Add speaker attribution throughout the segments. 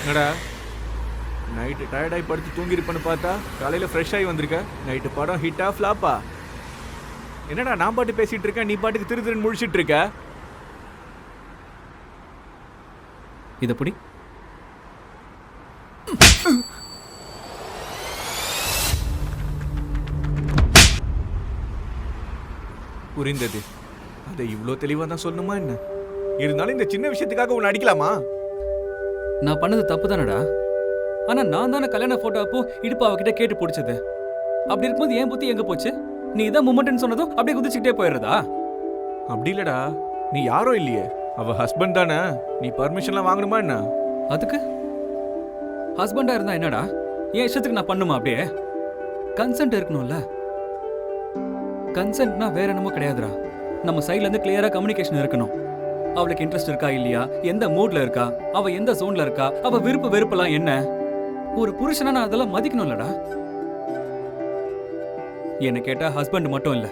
Speaker 1: என்னடா நைட்டு டயர்டாகி படுத்து தூங்கிருப்பேன்னு பார்த்தா காலையில் ஃப்ரெஷ் ஆகி வந்திருக்க. நைட்டு படம் ஹிட்டா ஃப்ளாப்பா? என்னடா நான் பாட்டு பேசிட்டு இருக்கேன், நீ பாட்டுக்கு திரு திருன்னு முழிச்சிட்டு இருக்க.
Speaker 2: இதை பிடி.
Speaker 1: புரிந்தது. அதை இவ்வளோ தெளிவாக தான் சொல்லணுமா என்ன? இருந்தாலும் இந்த சின்ன விஷயத்துக்காக உன்னை அடிக்கலாமா?
Speaker 2: நான் பண்ணது தப்பு தானடா. ஆனா நான் தானே கல்யாண போட்டோ அப்போ இடுப்பு அவகிட்ட கேட்டு பிடிச்சது. அப்படி இருக்கும்போது என் புத்தி எங்க போச்சு? நீ இதான் மூமெண்ட்னு சொன்னதும் அப்படியே குதிச்சுக்கிட்டே போயிடுறதா?
Speaker 1: அப்படி இல்லடா, நீ யாரோ இல்லையே, அவ ஹஸ்பண்ட் தானே. நீ பர்மிஷன்லாம் வாங்கணுமா என்ன?
Speaker 2: அதுக்கு ஹஸ்பண்டா இருந்தா என்னடா, என் இஷ்டத்துக்கு நான் பண்ணுமா? அப்படியே கன்சென்ட் இருக்கணும்ல. கன்சென்ட்னா வேற என்னமோ கிடையாதுடா. நம்ம சைட்ல இருந்து கிளியரா கம்யூனிகேஷன் இருக்கணும். அவளுக்கு இன்ட்ரெஸ்ட் இருக்கா இல்லையா, எந்த மூட்ல இருக்கா, அவ எந்த ஜோன்ல இருக்கா, அவ விருப்பு வெறுப்பெல்லாம் என்ன, ஒரு புருஷனா நான் அதெல்லாம் மதிக்கணும்லடா. என்ன கேட்டா ஹஸ்பண்ட் மட்டும் இல்ல,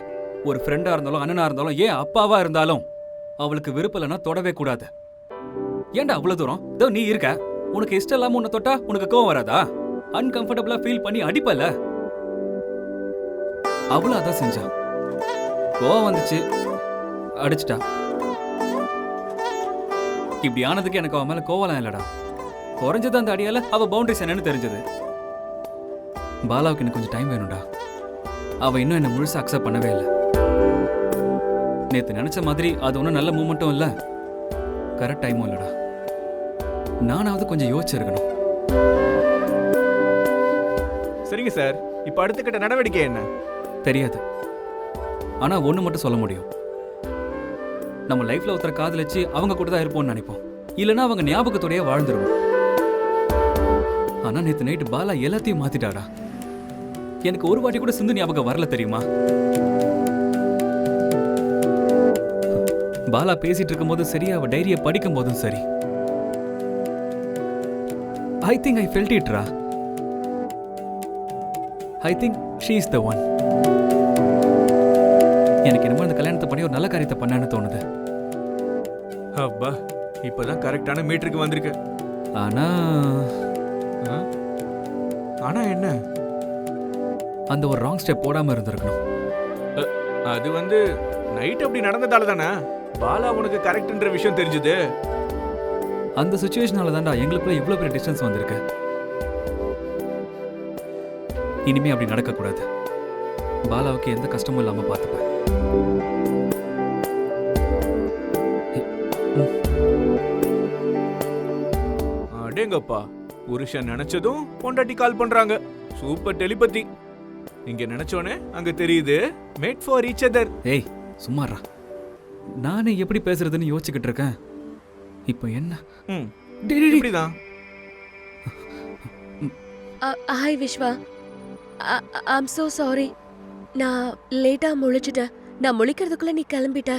Speaker 2: ஒரு ஃப்ரெண்டா இருந்தாலும் அண்ணனா இருந்தாலும் ஏன் அப்பாவா இருந்தாலும் அவளுக்கு விருப்பம் இல்லைன்னா தொடவே கூடாது. ஏன்டா அவ்வளவு தூரம்? இதோ நீ இருக்க, உனக்கு இஷ்டம் இல்லாம உன்னை தொட்டா உனக்கு கோவம் வராதா? அன்கம்ஃபர்டபுளா ஃபீல் பண்ணி அடிப்பல. அவளும் அதான் செஞ்சா. கோவம் வந்துச்சு, அடிச்சிட்டா. இப்படி ஆனதுக்கு எனக்கு அவன் மேல கோவலாம் இல்லடா. குறைஞ்சது அந்த அடியால அவ பவுண்டரிஸ் என்னன்னு தெரிஞ்சது. பாலாவுக்கு எனக்கு கொஞ்சம் டைம் வேணும்டா. அவ இன்னும் என்ன முழுசா அக்செப்ட் பண்ணவே இல்லை. நேத்து நினைச்ச மாதிரி அது ஒன்றும் நல்ல மூமெண்ட்டும் இல்லை, கரெக்ட் டைமும் இல்லடா. நானாவது கொஞ்சம் யோசிச்சிருக்கணும்.
Speaker 1: சரிங்க சார், இப்போ அடுத்த கட்ட நடவடிக்கை என்ன?
Speaker 2: தெரியாது. ஆனா ஒண்ணு மட்டும் சொல்ல முடியும். நம்ம லைஃப்ல ஒருத்தர காதலிச்சு அவங்க கூட தான் இருப்போம்னு நினைப்போம், இல்லைன்னா அவங்க ஞாபகத்தோடய வாழ்ந்துருவோம். ஆனா நேத்து நைட்டு பாலா எல்லாத்தையும் மாத்திட்டாடா. எனக்கு ஒரு வாட்டி கூட சிந்து ஞாபகம் வரல தெரியுமா? பாலா பேசிட்டு இருக்கும் போதும் சரி, அவ டைரியை படிக்கும் போதும் சரி, I think I felt it ரா. I think she is the one. எனக்கு என்னமோ இந்த கல்யாணத்தை பண்ணி ஒரு நல்ல காரியத்தை பண்ணான்னு தோணுது.
Speaker 1: அப்பா, இப்பதான் கரெக்டான மீட்டருக்கு வந்திருக்கு.
Speaker 2: ஆனா
Speaker 1: ஆனா என்ன?
Speaker 2: அந்த ஒரு ராங் ஸ்டெப் போடாம இருந்திருக்கணும்.
Speaker 1: அது வந்து நைட் அப்படி நடந்ததால தானே பாலா உனக்கு கரெக்ட்ன்ற விஷயம் தெரிஞ்சது.
Speaker 2: அந்த சுச்சுவேஷனால தான்டா எங்களுக்குள்ள இவ்வளவு பெரிய டிஸ்டன்ஸ் வந்திருக்கு. இனிமே அப்படி நடக்கக்கூடாது. பாலாவுக்கு எந்த கஷ்டமும் இல்லாம பார்த்துப்பேன்.
Speaker 1: அடேங்கப்பா, புருஷன் நினைச்சதும் பொண்டாட்டி கால் பண்றாங்க. Super telepathy. இங்க நினைச்சோனே அங்க தெரியுது. Made for each other.
Speaker 2: ஏய் சும்மாறா, நானே எப்படி பேசுறதுன்னு யோசிச்சுக்கிட்டு இருக்கேன். இப்போ என்ன?
Speaker 1: இப்படிதான்.
Speaker 3: Hi Viswa, I'm so sorry. நான் லேட்டா முழிச்சிட்டேன். நான் முழிக்கிறதுக்குள்ள நீ கிளம்பிட்ட.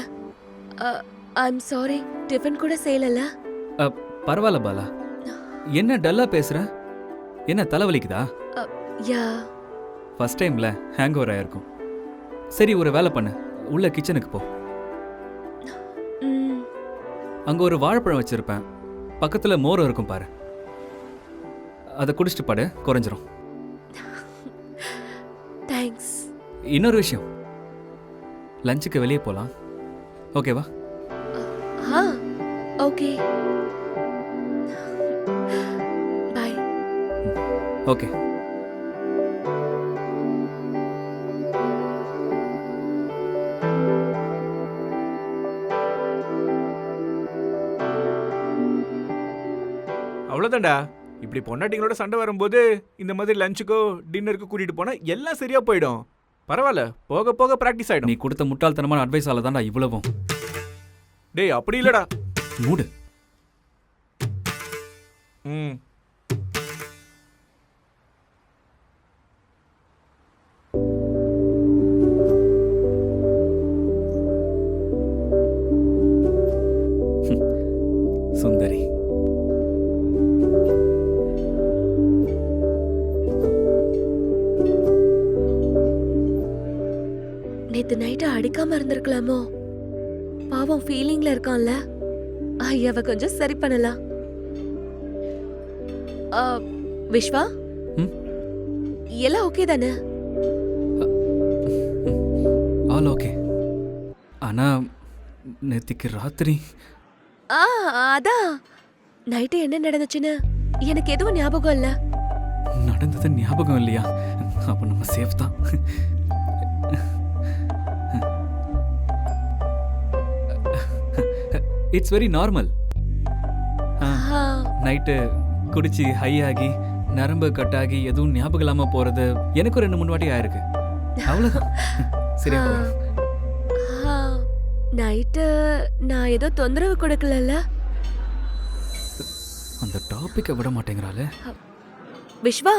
Speaker 3: I'm sorry. டிஃபன் கூட செய்யலல.
Speaker 2: பரவாயில்ல பாலா. என்ன டல்லா பேசுற? என்ன தலைவலிக்குதா?
Speaker 3: யா,
Speaker 2: ஃபர்ஸ்ட் டைம்ல ஹேங் ஓவர் ஆயிருக்கும். சரி, ஒரு வேலை பண்ணு, உள்ள கிச்சனுக்கு போ. அங்க ஒரு வாழைப்பழம் வச்சிருப்பேன், பக்கத்துல மோர் இருக்கும் பாரு, அதை குடிச்சிட்டு பாடு, குறைஞ்சிரும்.
Speaker 3: தேங்க்ஸ்.
Speaker 2: இன்னொரு விஷயம், லஞ்சுக்கு வெளியே போலாம், ஓகேவா?
Speaker 3: ஓகே, பாய்.
Speaker 2: ஓகே.
Speaker 1: அவ்வளவுதான்டா. இப்படி பொண்டாட்டிங்களோட சண்டை வரும்போது இந்த மாதிரி லஞ்சுக்கோ டின்னருக்கோ கூட்டிட்டு போனா எல்லாம் சரியா போயிடும். பரவாயில்ல, போக போக பிராக்டிஸ் ஆயிடும்.
Speaker 2: நீ கொடுத்த முட்டாள்தனமான அட்வைஸால தான்டா இவ்வளவும்.
Speaker 1: டேய் அப்படி இல்லடா.
Speaker 2: மூடு. சுந்தரி.
Speaker 3: நேத்து நைட்டு அடிக்காம இருந்திருக்கலாமோ? பாவம் ஃபீலிங்ல இருக்கான்ல. ஐயாவை கொஞ்சம் சரி பண்ணலாம். விஸ்வா
Speaker 2: ம்?
Speaker 3: எல்லாம் ஓகே தானே?
Speaker 2: All okay. ஆனா நேத்திக்கு ராத்திரி
Speaker 3: ஆ அதான் நைட்டு என்ன நடந்துச்சுன்னு எனக்கு எதுவும் ஞாபகம் இல்ல.
Speaker 2: நடந்தது ஞாபகம் இல்லையா? அப்ப நம்ம சேஃப் தான். It's very normal.
Speaker 3: ஆ,
Speaker 2: நைட்டு குடிச்சு ஹை ஆகி நரம்பு கட்டாகி எதுவும் ஞாபகம் இல்லாம போறது எனக்கு 2-3 வாட்டி ஆயிருக்கு. அவ்வளவுதான். சரியா போயிடும்.
Speaker 3: ஆ, நைட்டு நான் ஏதோ தொந்தரவு கொடுக்கலல்ல?
Speaker 2: அந்த டாபிக்கை விட மாட்டேங்கிறாளே.
Speaker 3: விஸ்வா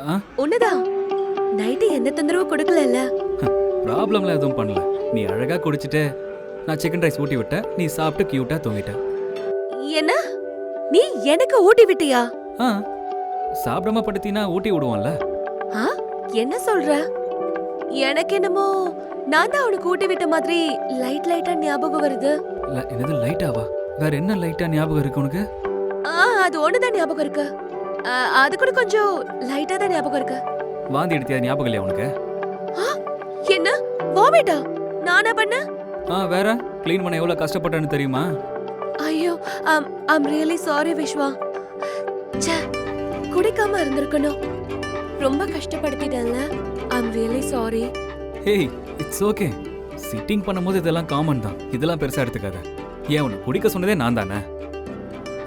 Speaker 2: ஆ
Speaker 3: உன்னதான் நைட்டு எந்த தொந்தரவு கொடுக்கலல்ல?
Speaker 2: ப்ராப்ளம்லாம் எதுவும் பண்ணல. நீ அழகா குடிச்சிட்டு நான் சிக்கன் ரைஸ் ஊட்டி விட்டேன். நீ சாப்பிட்டு கியூட்டா தூங்கிட்ட.
Speaker 3: என்ன நீ எனக்கு ஊட்டி விட்டியா?
Speaker 2: ஆ சாப்பிடாம படுத்தினா ஊட்டி விடுவோம்ல.
Speaker 3: ஆ, என்ன சொல்ற? எனக்கு என்னமோ நான் தான் அவனுக்கு ஊட்டி விட்ட மாதிரி லைட்டா ஞாபகம் வருது.
Speaker 2: என்னது லைட்டாவா? வேற என்ன லைட்டா ஞாபகம் இருக்கு உனக்கு?
Speaker 3: அது ஒண்ணுதான் ஞாபகம் இருக்கு. அது கூட கொஞ்சம் லைட்டா தான் ஞாபகம் இருக்கு.
Speaker 2: வாந்தி எடுத்தியா ஞாபகம் இல்லையா உனக்கு?
Speaker 3: என்ன வாமிட்டா? நானா பண்ண?
Speaker 2: வேற க்ளீன் பண்ண எவ்வளவு கஷ்டப்பட்டேன்னு தெரியுமா?
Speaker 3: ஐயோ, ஐம் ரியலி சாரி விஸ்வா. ச்சே, குடிக்காம இருந்திருக்கணும். ரொம்ப கஷ்டப்படுத்திட்டேன்ல. I'm really sorry.
Speaker 2: Hey, it's okay. Sitting பண்ணும்போது இதெல்லாம் காமன் தான். இதெல்லாம் பெருசா எடுத்துக்காத. ஏன் உன்னை குடிக்க சொன்னதே நான் தானே.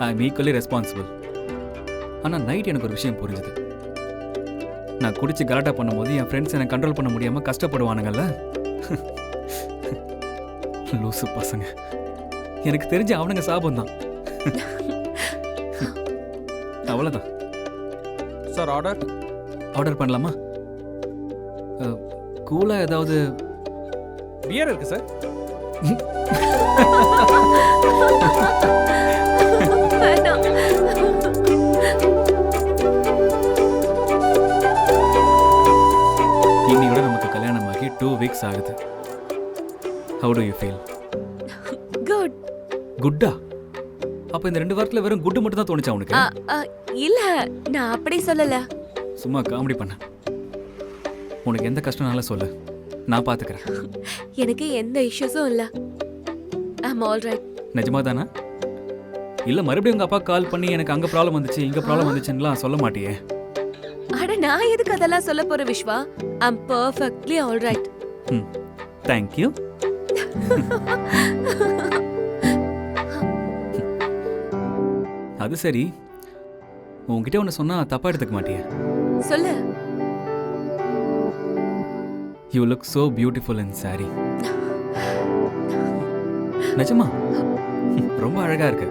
Speaker 2: I am equally responsible. ஆனா நைட் எனக்கு ஒரு விஷயம் புரிஞ்சுது. நான் குடிச்சு கலாட்டா பண்ணும்போது என் ஃப்ரெண்ட்ஸ் என்னை கண்ட்ரோல் பண்ண முடியாம கஷ்டப்படுவானுங்கல்ல. லூசு பசங்க. எனக்கு தெரிஞ்ச அவனுங்க சாபம் தான். அவ்வளோதான்.
Speaker 1: சார் ஆர்டர்
Speaker 2: ஆர்டர் பண்ணலாமா? கூலா ஏதாவது
Speaker 1: பியர் இருக்கு சார்.
Speaker 3: வேணாம்.
Speaker 2: இன்னையோட நமக்கு கல்யாணமாகி 2 weeks ஆகுது. How do you feel?
Speaker 3: Good.
Speaker 2: குட்டா? அப்ப இந்த 2 வாரத்துல வெறும் குட்டு மட்டும் தான் தோணுச்சா உனக்கு?
Speaker 3: இல்ல, நான் அப்படி சொல்லல.
Speaker 2: சும்மா காமெடி பண்ண. உனக்கு எந்த கஷ்டம்னாலும் சொல்லு, நான் பாத்துக்கிறேன்.
Speaker 3: எனக்கு எந்த இஷ்யூஸும் இல்ல. I'm all right.
Speaker 2: நிஜமா தானா? இல்ல மறுபடியும் உங்க அப்பா கால் பண்ணி எனக்கு அங்க ப்ராப்ளம் வந்துச்சு இங்க ப்ராப்ளம் வந்துச்சுன்னுலாம் சொல்ல மாட்டியே?
Speaker 3: அட நான் எதுக்கு அதெல்லாம் சொல்ல போற Viswa? I'm perfectly all right.
Speaker 2: Thank you. அது சரி, உன்கிட்ட ஒன்று சொன்னா தப்பா எடுத்துக்க மாட்டியே?
Speaker 3: சொல்லு.
Speaker 2: You look so beautiful in saree. நிஜமா ரொம்ப அழகா இருக்கு.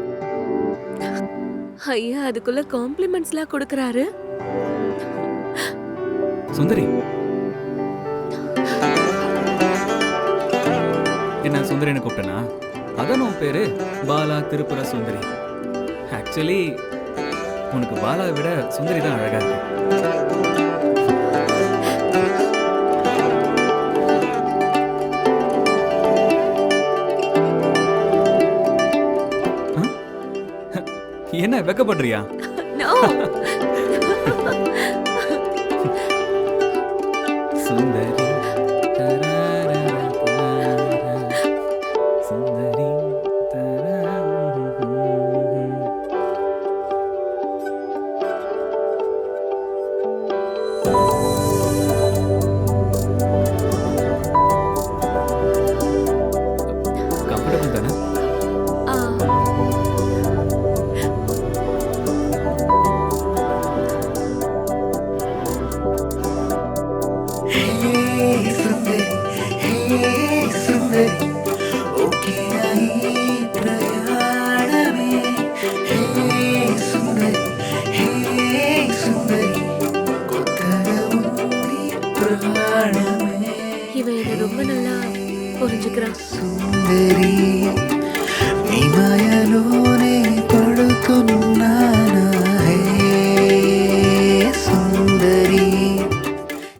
Speaker 3: ஐயா, அதுக்குள்ள காம்ப்ளிமெண்ட்ஸ்லாம் கொடுக்கறாரு.
Speaker 2: சுந்தரி, என்ன சுந்தரின்னு கூப்பிட்டனா? அதான் உன் பேரு பாலா திருப்புர சுந்தரி. ஆக்சுவலி உனக்கு பாலாவை விட சுந்தரி தான் அழகா இருக்கு. என்ன வெக்கப்படுறியா?
Speaker 3: நோ.
Speaker 2: சுந்தரி சுந்தரி கம்ஃபர்டபுள் தானே?
Speaker 3: இவன் என்ன ரொம்ப நல்லா புரிஞ்சுக்கிறான்.
Speaker 4: సుందరి నీ మాయలోనే పడుతున్నా